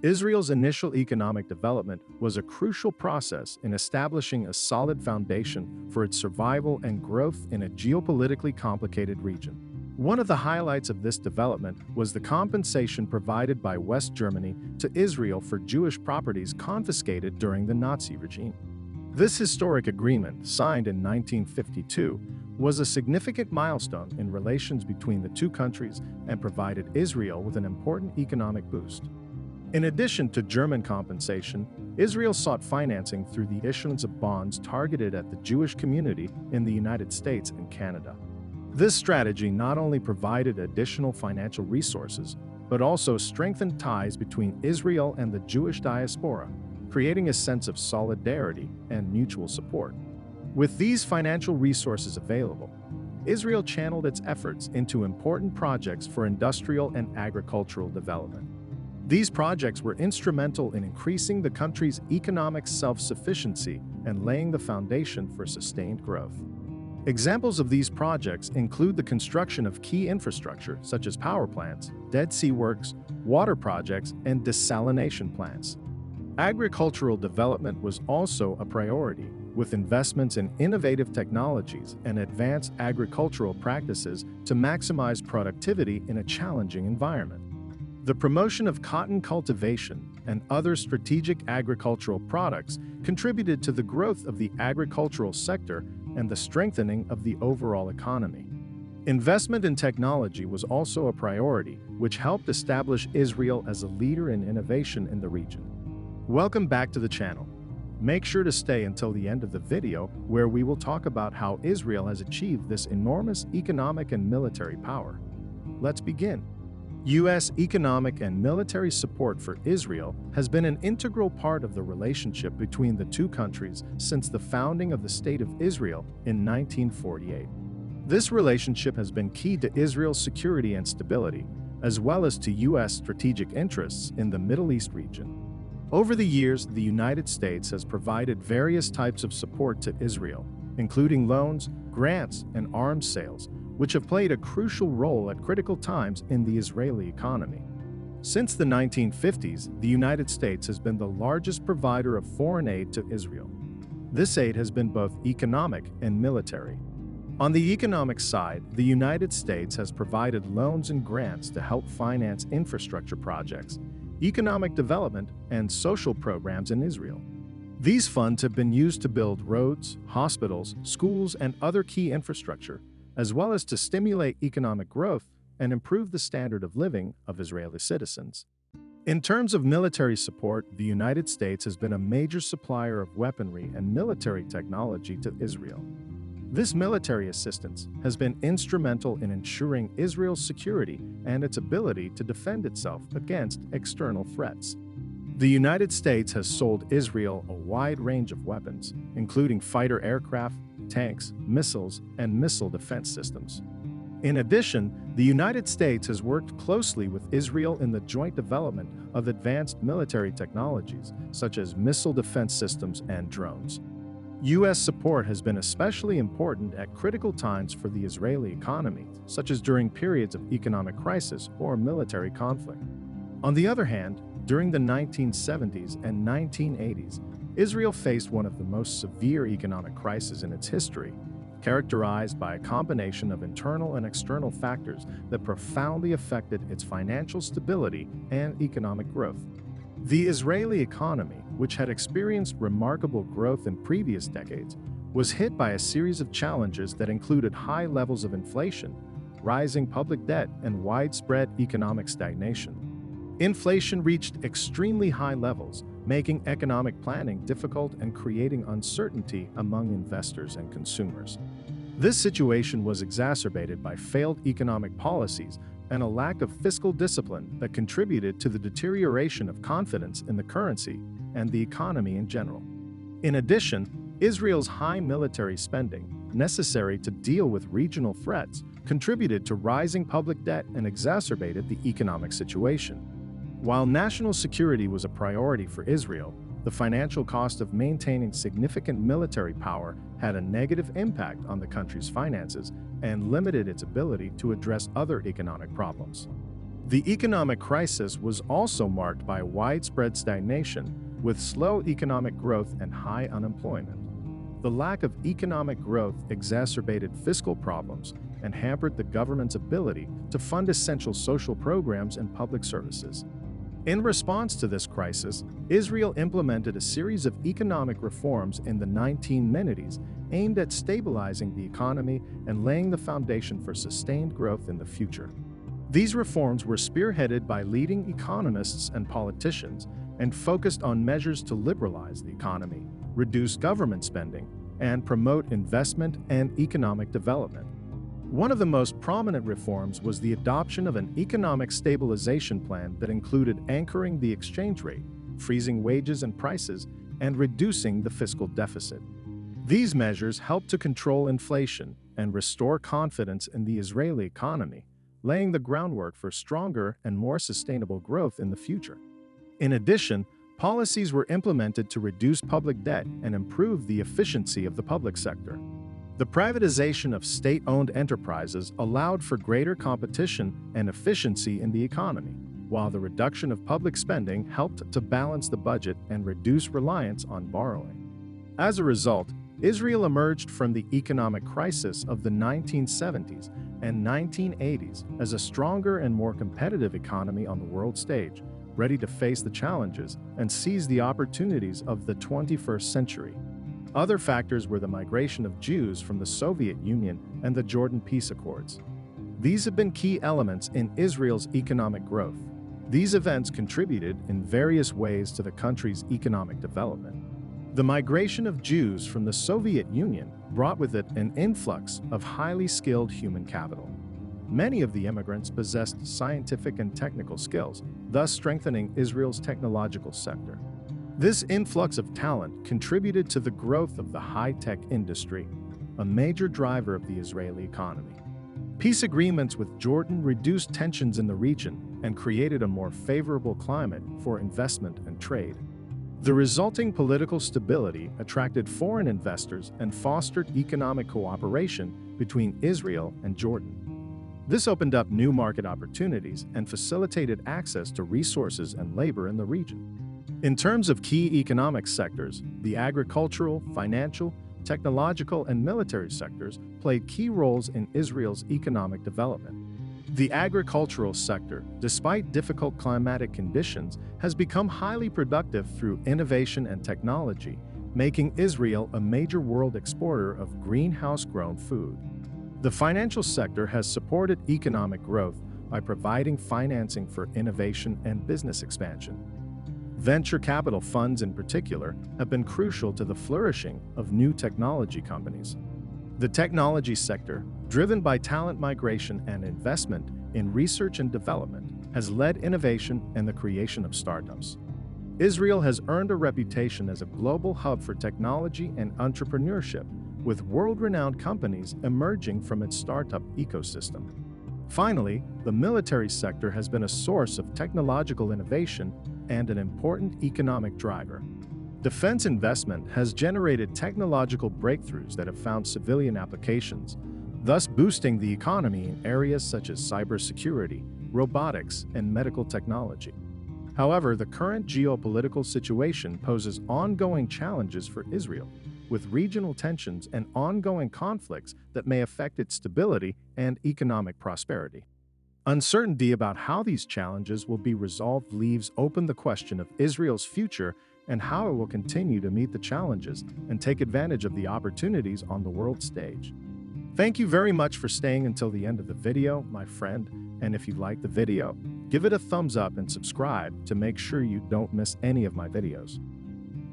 Israel's initial economic development was a crucial process in establishing a solid foundation for its survival and growth in a geopolitically complicated region. One of the highlights of this development was the compensation provided by West Germany to Israel for Jewish properties confiscated during the Nazi regime. This historic agreement, signed in 1952, was a significant milestone in relations between the two countries and provided Israel with an important economic boost. In addition to German compensation, Israel sought financing through the issuance of bonds targeted at the Jewish community in the United States and Canada. This strategy not only provided additional financial resources, but also strengthened ties between Israel and the Jewish diaspora, creating a sense of solidarity and mutual support. With these financial resources available, Israel channeled its efforts into important projects for industrial and agricultural development. These projects were instrumental in increasing the country's economic self-sufficiency and laying the foundation for sustained growth. Examples of these projects include the construction of key infrastructure such as power plants, Dead Sea works, water projects, and desalination plants. Agricultural development was also a priority, with investments in innovative technologies and advanced agricultural practices to maximize productivity in a challenging environment. The promotion of cotton cultivation and other strategic agricultural products contributed to the growth of the agricultural sector and the strengthening of the overall economy. Investment in technology was also a priority, which helped establish Israel as a leader in innovation in the region. Welcome back to the channel. Make sure to stay until the end of the video, where we will talk about how Israel has achieved this enormous economic and military power. Let's begin. U.S. economic and military support for Israel has been an integral part of the relationship between the two countries since the founding of the State of Israel in 1948. This relationship has been key to Israel's security and stability, as well as to U.S. strategic interests in the Middle East region. Over the years, the United States has provided various types of support to Israel, including loans, grants, and arms sales, which have played a crucial role at critical times in the Israeli economy. Since the 1950s, the United States has been the largest provider of foreign aid to Israel. This aid has been both economic and military. On the economic side, the United States has provided loans and grants to help finance infrastructure projects, economic development, and social programs in Israel. These funds have been used to build roads, hospitals, schools, and other key infrastructure, as well as to stimulate economic growth and improve the standard of living of Israeli citizens. In terms of military support, the United States has been a major supplier of weaponry and military technology to Israel. This military assistance has been instrumental in ensuring Israel's security and its ability to defend itself against external threats. The United States has sold Israel a wide range of weapons, including fighter aircraft, tanks, missiles, and missile defense systems. In addition, the United States has worked closely with Israel in the joint development of advanced military technologies, such as missile defense systems and drones. U.S. support has been especially important at critical times for the Israeli economy, such as during periods of economic crisis or military conflict. On the other hand, during the 1970s and 1980s, Israel faced one of the most severe economic crises in its history, characterized by a combination of internal and external factors that profoundly affected its financial stability and economic growth. The Israeli economy, which had experienced remarkable growth in previous decades, was hit by a series of challenges that included high levels of inflation, rising public debt, and widespread economic stagnation. Inflation reached extremely high levels, making economic planning difficult and creating uncertainty among investors and consumers. This situation was exacerbated by failed economic policies and a lack of fiscal discipline that contributed to the deterioration of confidence in the currency and the economy in general. In addition, Israel's high military spending, necessary to deal with regional threats, contributed to rising public debt and exacerbated the economic situation. While national security was a priority for Israel, the financial cost of maintaining significant military power had a negative impact on the country's finances and limited its ability to address other economic problems. The economic crisis was also marked by widespread stagnation, with slow economic growth and high unemployment. The lack of economic growth exacerbated fiscal problems and hampered the government's ability to fund essential social programs and public services. In response to this crisis, Israel implemented a series of economic reforms in the 1990s aimed at stabilizing the economy and laying the foundation for sustained growth in the future. These reforms were spearheaded by leading economists and politicians and focused on measures to liberalize the economy, reduce government spending, and promote investment and economic development. One of the most prominent reforms was the adoption of an economic stabilization plan that included anchoring the exchange rate, freezing wages and prices, and reducing the fiscal deficit. These measures helped to control inflation and restore confidence in the Israeli economy, laying the groundwork for stronger and more sustainable growth in the future. In addition, policies were implemented to reduce public debt and improve the efficiency of the public sector. The privatization of state-owned enterprises allowed for greater competition and efficiency in the economy, while the reduction of public spending helped to balance the budget and reduce reliance on borrowing. As a result, Israel emerged from the economic crisis of the 1970s and 1980s as a stronger and more competitive economy on the world stage, ready to face the challenges and seize the opportunities of the 21st century. Other factors were the migration of Jews from the Soviet Union and the Jordan Peace Accords. These have been key elements in Israel's economic growth. These events contributed in various ways to the country's economic development. The migration of Jews from the Soviet Union brought with it an influx of highly skilled human capital. Many of the immigrants possessed scientific and technical skills, thus strengthening Israel's technological sector. This influx of talent contributed to the growth of the high-tech industry, a major driver of the Israeli economy. Peace agreements with Jordan reduced tensions in the region and created a more favorable climate for investment and trade. The resulting political stability attracted foreign investors and fostered economic cooperation between Israel and Jordan. This opened up new market opportunities and facilitated access to resources and labor in the region. In terms of key economic sectors, the agricultural, financial, technological, and military sectors played key roles in Israel's economic development. The agricultural sector, despite difficult climatic conditions, has become highly productive through innovation and technology, making Israel a major world exporter of greenhouse-grown food. The financial sector has supported economic growth by providing financing for innovation and business expansion. Venture capital funds in particular have been crucial to the flourishing of new technology companies. The technology sector, driven by talent migration and investment in research and development, has led innovation and the creation of startups. Israel has earned a reputation as a global hub for technology and entrepreneurship, with world-renowned companies emerging from its startup ecosystem. Finally, the military sector has been a source of technological innovation and an important economic driver. Defense investment has generated technological breakthroughs that have found civilian applications, thus boosting the economy in areas such as cybersecurity, robotics, and medical technology. However, the current geopolitical situation poses ongoing challenges for Israel, with regional tensions and ongoing conflicts that may affect its stability and economic prosperity. Uncertainty about how these challenges will be resolved leaves open the question of Israel's future and how it will continue to meet the challenges and take advantage of the opportunities on the world stage. Thank you very much for staying until the end of the video, my friend, and if you liked the video, give it a thumbs up and subscribe to make sure you don't miss any of my videos.